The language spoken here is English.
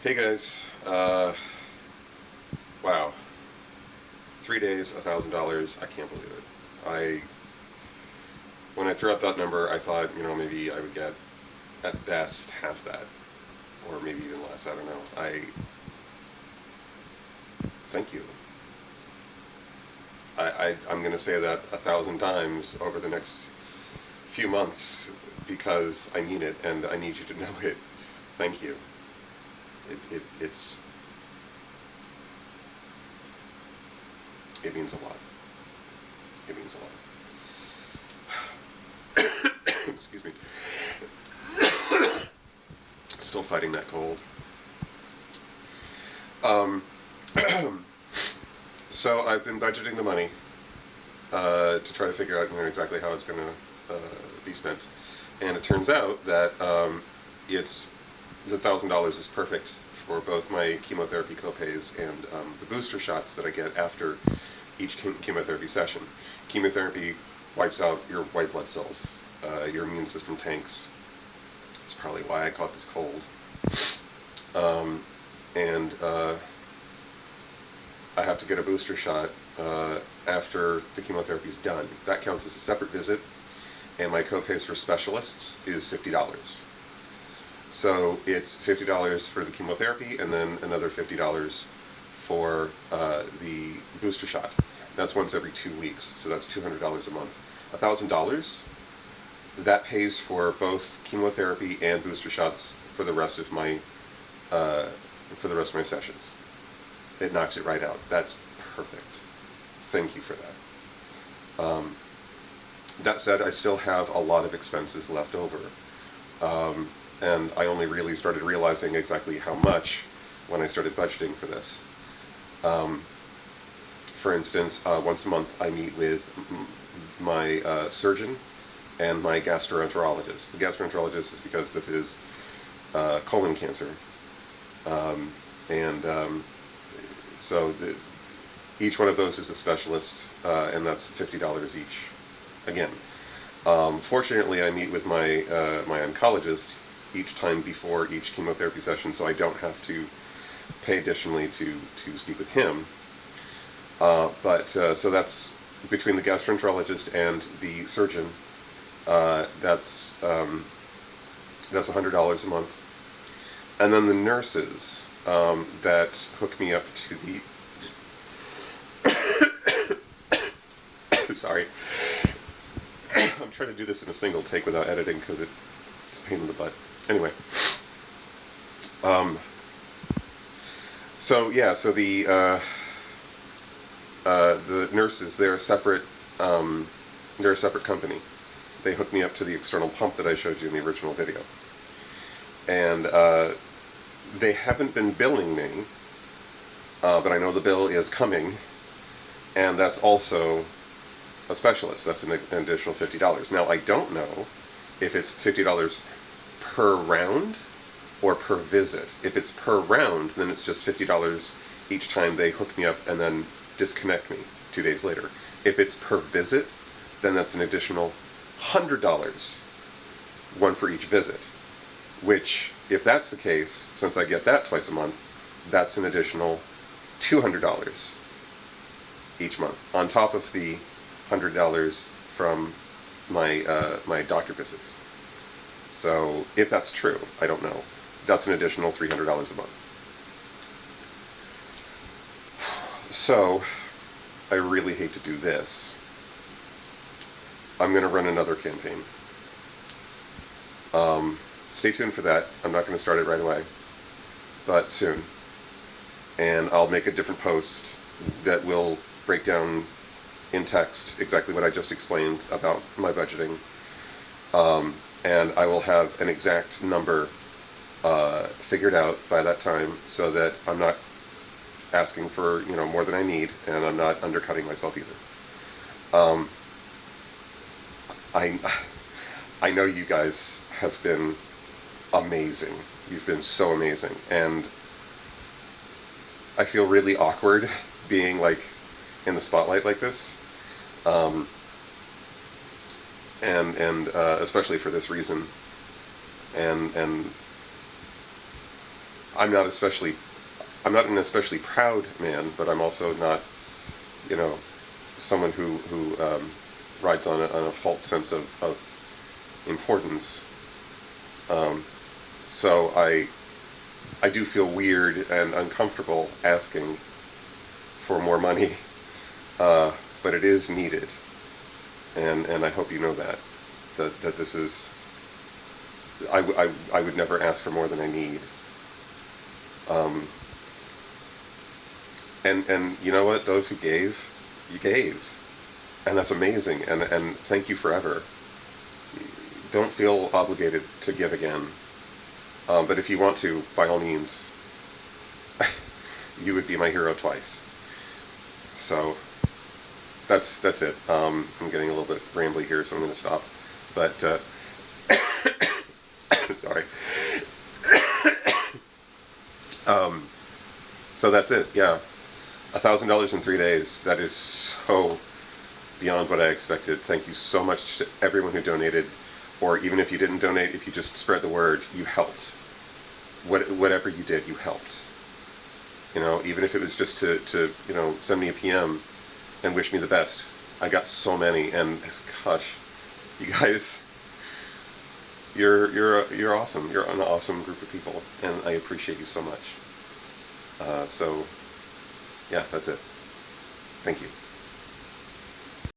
Hey guys, wow, 3 days, $1,000, I can't believe it. When I threw out that number, I thought, maybe I would get, at best, half that, or maybe even less, I don't know. Thank you. I'm going to say that 1,000 times over the next few months, because I mean it, and I need you to know it. Thank you. It's, it means a lot. It means a lot. Excuse me. Still fighting that cold. Um, so I've been budgeting the money to try to figure out exactly how it's going to be spent, and it turns out that it's the $1,000 is perfect for both my chemotherapy copays and the booster shots that I get after each chemotherapy session. Chemotherapy wipes out your white blood cells, your immune system tanks. That's probably why I caught this cold. And I have to get a booster shot after the chemotherapy is done. That counts as a separate visit, and my copays for specialists is $50. So it's $50 for the chemotherapy, and then another $50 for the booster shot. That's once every 2 weeks, so that's $200 a month. $1,000, that pays for both chemotherapy and booster shots for the rest of my sessions. It knocks it right out. That's perfect. Thank you for that. That said, I still have a lot of expenses left over. And I only really started realizing exactly how much when I started budgeting for this. For instance, once a month I meet with my surgeon and my gastroenterologist. The gastroenterologist is because this is colon cancer. So each one of those is a specialist, and that's $50 each. Again, fortunately, I meet with my my oncologist each time before each chemotherapy session, so I don't have to pay additionally to speak with him. So that's between the gastroenterologist and the surgeon. That's $100 a month, and then the nurses that hook me up to the sorry. I'm trying to do this in a single take without editing because it's a pain in the butt. Anyway. So the nurses, they're a separate company. They hook me up to the external pump that I showed you in the original video. And they haven't been billing me, but I know the bill is coming, and that's also a specialist. That's an additional $50. Now, I don't know if it's $50 per round or per visit. If it's per round, then it's just $50 each time they hook me up and then disconnect me 2 days later. If it's per visit, then that's an additional $100, one for each visit. Which, if that's the case, since I get that twice a month, that's an additional $200 each month, on top of the $100 from my my doctor visits. So, if that's true, I don't know. That's an additional $300 a month. So, I really hate to do this. I'm going to run another campaign. Stay tuned for that. I'm not going to start it right away, but soon. And I'll make a different post that will break down in text exactly what I just explained about my budgeting. And I will have an exact number figured out by that time, so that I'm not asking for more than I need, and I'm not undercutting myself either. I know you guys have been amazing. You've been so amazing, and I feel really awkward being like in the spotlight like this, and especially for this reason. And I'm not especially, I'm not an especially proud man, but I'm also not, you know, someone who rides on a false sense of importance. So I do feel weird and uncomfortable asking for more money, but it is needed, and I hope you know that this is, I would never ask for more than I need. And you know what? Those who gave, you gave, and that's amazing. And thank you forever. Don't feel obligated to give again. But if you want to, by all means, you would be my hero twice. So that's it. I'm getting a little bit rambly here, so I'm going to stop. But sorry. So that's it. Yeah, $1,000 in 3 days. That is so beyond what I expected. Thank you so much to everyone who donated, or even if you didn't donate, if you just spread the word, you helped. Whatever you did, you helped. You know, even if it was just to you know, send me a PM and wish me the best. I got so many, and gosh, you guys, you're awesome. You're an awesome group of people, and I appreciate you so much. So yeah, that's it. Thank you.